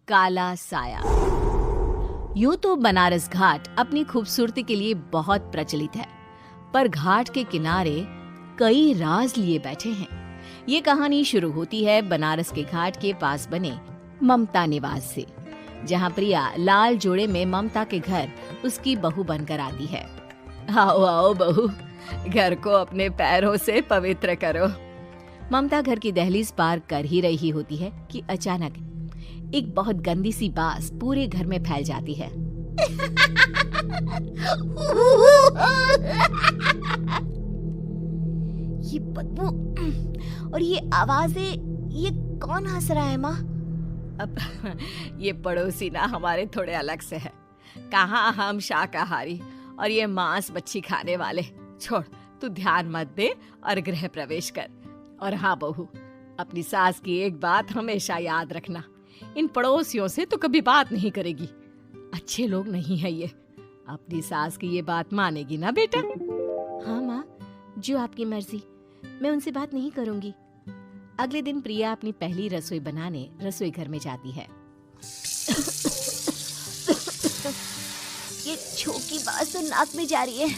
काला साया। यूं तो बनारस घाट अपनी खूबसूरती के लिए बहुत प्रचलित है, पर घाट के किनारे कई राज लिए बैठे हैं। ये कहानी शुरू होती है बनारस के घाट के पास बने ममता निवास से, जहां प्रिया लाल जोड़े में ममता के घर उसकी बहू बनकर आती है। आओ आओ बहू, घर को अपने पैरों से पवित्र करो। ममता घर की दहलीज पार कर ही रही होती है कि अचानक एक बहुत गंदी सी बास पूरे घर में फैल जाती है। ये बदबू और ये आवाजें, ये कौन हंस रहा है माँ? अब ये पड़ोसी ना हमारे थोड़े अलग से है। कहाँ हम शाकाहारी और ये मांस मच्छी खाने वाले। छोड़, तू ध्यान मत दे और गृह प्रवेश कर। और हाँ बहू, अपनी सास की एक बात हमेशा याद रखना, इन पड़ोसियों से तो कभी बात नहीं करेगी। अच्छे लोग नहीं है ये। अपनी सास की ये बात मानेगी ना बेटा? हाँ माँ, जो आपकी मर्जी, मैं उनसे बात नहीं करूंगी। अगले दिन प्रिया अपनी पहली रसोई बनाने रसोई घर में जाती है। ये छोकी बात तो नाक में जा रही है।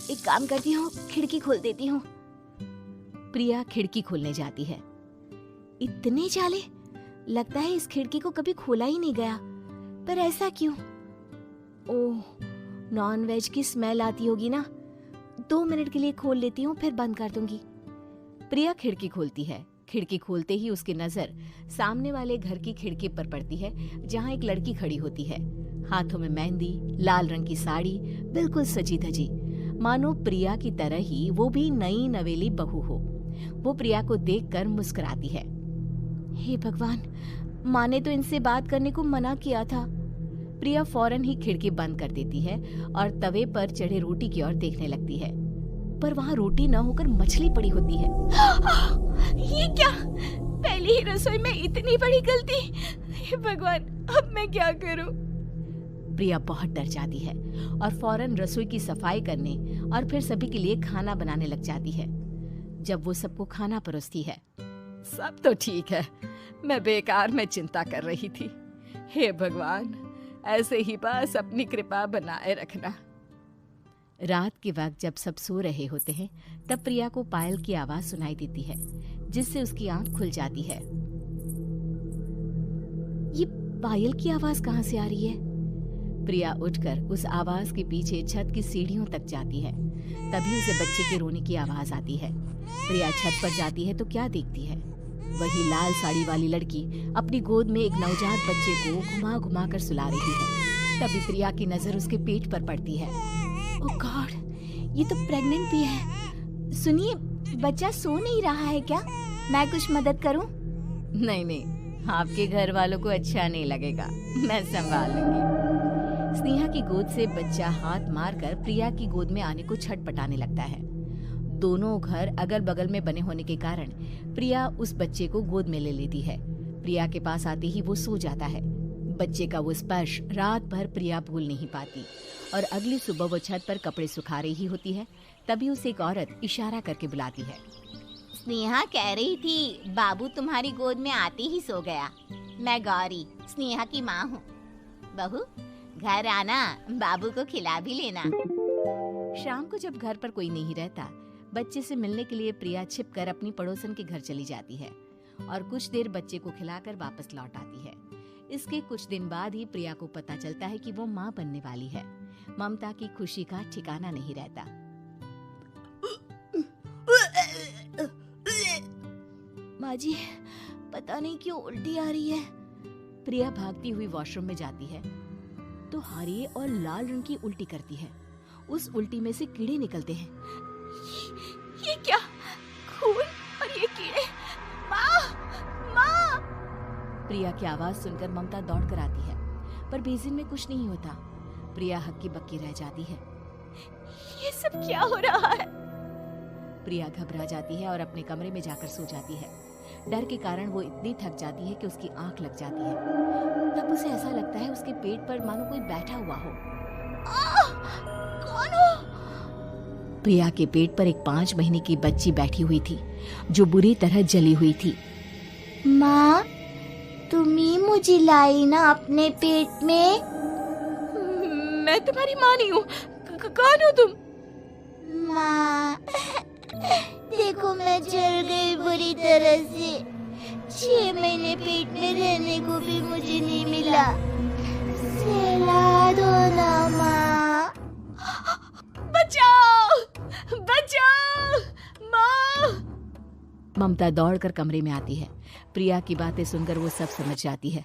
एक काम करती हूँ, खिड़की खोल देती हूँ। प्रिया खिड़की खोलने जाती है। इतने जाले, लगता है इस खिड़की को कभी खोला ही नहीं गया। पर ऐसा क्यों? ओह, नॉन वेज की स्मेल आती होगी ना। 2 मिनट के लिए खोल लेती हूँ, फिर बंद कर दूंगी। प्रिया खिड़की खोलती है। खिड़की खोलते ही उसकी नजर सामने वाले घर की खिड़की पर पड़ती है, जहाँ एक लड़की खड़ी होती है, हाथों में मेहंदी, लाल रंग की साड़ी, बिल्कुल सजी धजी, मानो प्रिया की तरह ही वो भी नई नवेली बहू हो। वो प्रिया को देखकर मुस्कुराती है। हे भगवान, माँ ने तो इनसे बात करने को मना किया था। प्रिया फौरन ही खिड़की बंद कर देती है और तवे पर चढ़े रोटी की ओर देखने लगती है, पर वहाँ रोटी न होकर मछली पड़ी होती है। ये क्या? पहली ही रसोई में इतनी बड़ी गलती। हे भगवान, अब मैं क्या करूं? प्रिया बहुत डर जाती है और फौरन रसोई की सफाई करने और फिर सभी के लिए खाना बनाने लग जाती है। जब वो सबको खाना परोसती है, सब तो ठीक है, मैं बेकार में चिंता कर रही थी। हे भगवान, ऐसे ही बस अपनी कृपा बनाए रखना। रात के वक्त जब सब सो रहे होते हैं, तब प्रिया को पायल की आवाज सुनाई देती है, जिससे उसकी आंख खुल जाती है। ये पायल की आवाज कहाँ से आ रही है? प्रिया उठकर उस आवाज के पीछे छत की सीढ़ियों तक जाती है। तभी उसे बच्चे के रोने की आवाज आती है। प्रिया छत पर जाती है तो क्या देखती है? वही लाल साड़ी वाली लड़की अपनी गोद में एक नवजात बच्चे को घुमा घुमा कर सुला रही है। तभी प्रिया की नजर उसके पेट पर पड़ती है। ओह गॉड, ये तो प्रेग्नेंट भी है। सुनिए, बच्चा सो नहीं रहा है क्या? मैं कुछ मदद करूं? नहीं नहीं, आपके घर वालों को अच्छा नहीं लगेगा, मैं संभाल लूंगी। स्नेहा की गोद से बच्चा हाथ मारकर प्रिया की गोद में आने को छटपटाने लगता है। दोनों घर अगल बगल में बने होने के कारण प्रिया उस बच्चे को गोद में ले लेती है। प्रिया के पास आते ही वो सो जाता है। बच्चे का वो स्पर्श रात भर प्रिया भूल नहीं पाती और अगली सुबह वो छत पर कपड़े सुखा रही होती है। तभी उसे एक औरत इशारा करके बुलाती है। स्नेहा कह रही थी बाबू तुम्हारी गोद में आते ही सो गया। मैं गौरी, स्नेहा की माँ हूँ। बहू, घर आना, बाबू को खिला भी लेना। शाम को जब घर पर कोई नहीं रहता, बच्चे से मिलने के लिए प्रिया छिपकर अपनी पड़ोसन के घर चली जाती है और कुछ देर बच्चे को खिलाकर वापस लौट आती है। इसके कुछ दिन बाद ही प्रिया को पता चलता है कि वो माँ बनने वाली है। ममता की खुशी का ठिकाना नहीं रहता। माँ जी, पता नहीं क्यों उल्टी आ रही है। प्रिया भागती हुई वॉशरूम में जाती है तो हरे और लाल रंग की उल्टी करती है। उस उल्टी में से कीड़े निकलते हैं। ये क्या? खून और ये कीड़े! माँ! माँ! प्रिया की आवाज सुनकर ममता दौड़ कर आती है, पर बेसिन में कुछ नहीं होता। प्रिया हक्की बक्की रह जाती है। ये सब क्या हो रहा है? प्रिया घबरा जाती है और अपने कमरे में जाकर सो जाती है। डर के कारण वो इतनी थक जाती है कि उसकी आंख लग जाती है। तब उसे ऐसा लगता है उसके पेट पर मानो कोई बैठा हुआ हो। कौन हो? प्रिया के पेट पर एक 5 महीने की बच्ची बैठी हुई थी, जो बुरी तरह जली हुई थी। माँ, तुम ही मुझे लाई ना अपने पेट में। मैं तुम्हारी माँ नहीं हूँ। कौन हो तुम? माँ, देखो मैं जल गई बुरी तरह से। 6 महीने पेट में रहने को भी मुझे नहीं मिला। सहला दो ना माँ। बचाओ, बचाओ, माँ। ममता दौड़कर कमरे में आती है। प्रिया की बातें सुनकर वो सब समझ जाती है।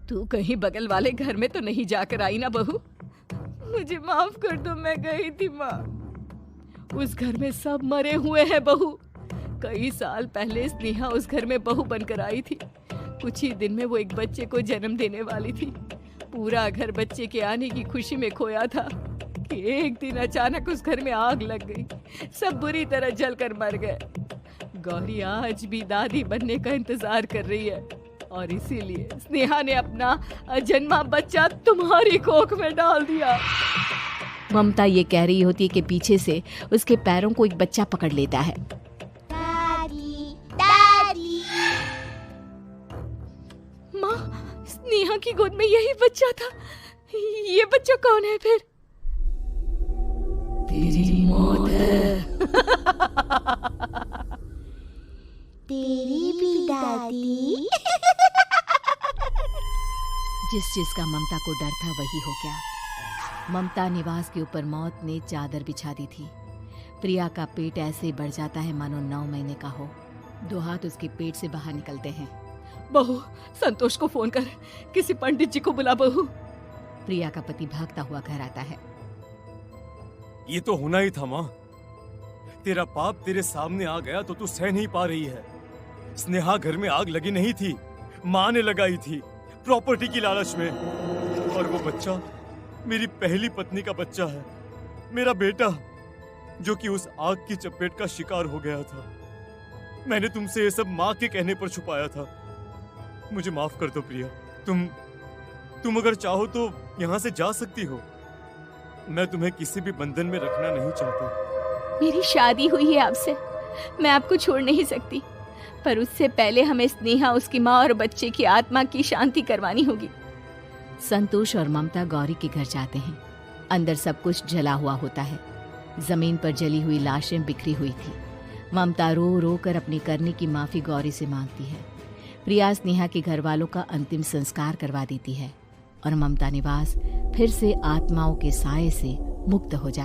तू कहीं बगल वाले घर में तो नहीं जाकर आई ना बहू? मुझे माफ कर दो, मैं गई थी माँ। उस घर में सब मरे हुए हैं बहू। कई साल पहले स्नेहा उस घर में बहू बनकर आई थी। कुछ ही दिन में वो एक बच्चे को जन्म देने वाली थी। पूरा घर बच्चे के आने की खुशी में खोया था कि एक दिन अचानक उस घर में आग लग गई। सब बुरी तरह जलकर मर गए। गौरी आज भी दादी बनने का इंतजार कर रही है और इसीलिए स्नेहा ने अपना अजन्मा बच्चा तुम्हारी कोख में डाल दिया। ममता ये कह रही होती है कि पीछे से उसके पैरों को एक बच्चा पकड़ लेता है। दादी, दादी। माँ, स्नेहा की गोद में यही बच्चा था। ये बच्चा कौन है फिर? तेरी मौत है। तेरी भी दादी। जिस चीज का ममता को डर था वही हो गया। ममता निवास के ऊपर मौत ने चादर बिछा दी थी। प्रिया का पेट ऐसे बढ़ जाता है मानो 9 महीने का हो। 2 हाथ उसके पेट से बाहर निकलते हैं। बहू, संतोष को फोन कर, किसी पंडित जी को बुला बहू। प्रिया का पति भागता हुआ घर आता है। ये तो होना ही था माँ। तेरा पाप तेरे सामने आ गया तो तू सह नहीं पा रही है। स्नेहा घर में आग लगी नहीं थी, माँ ने लगाई थी, प्रॉपर्टी की लालच में। और वो बच्चा मेरी पहली पत्नी का बच्चा है, मेरा बेटा, जो कि उस आग की चपेट का शिकार हो गया था। मैंने तुमसे ये सब माँ के कहने पर छुपाया था। मुझे माफ कर दो प्रिया। तुम अगर चाहो तो यहाँ से जा सकती हो। मैं तुम्हें किसी भी बंधन में रखना नहीं चाहता। मेरी शादी हुई है आपसे, मैं आपको छोड़ नहीं सकती, पर उससे पहले हमें स्नेहा, उसकी माँ और बच्चे की आत्मा की शांति करवानी होगी। संतोष और ममता गौरी के घर जाते हैं। अंदर सब कुछ जला हुआ होता है। जमीन पर जली हुई लाशें बिखरी हुई थी। ममता रो रो कर अपनी करने की माफी गौरी से मांगती है। प्रिया स्नेहा के घर वालों का अंतिम संस्कार करवा देती है और ममता निवास फिर से आत्माओं के साए से मुक्त हो जाती है।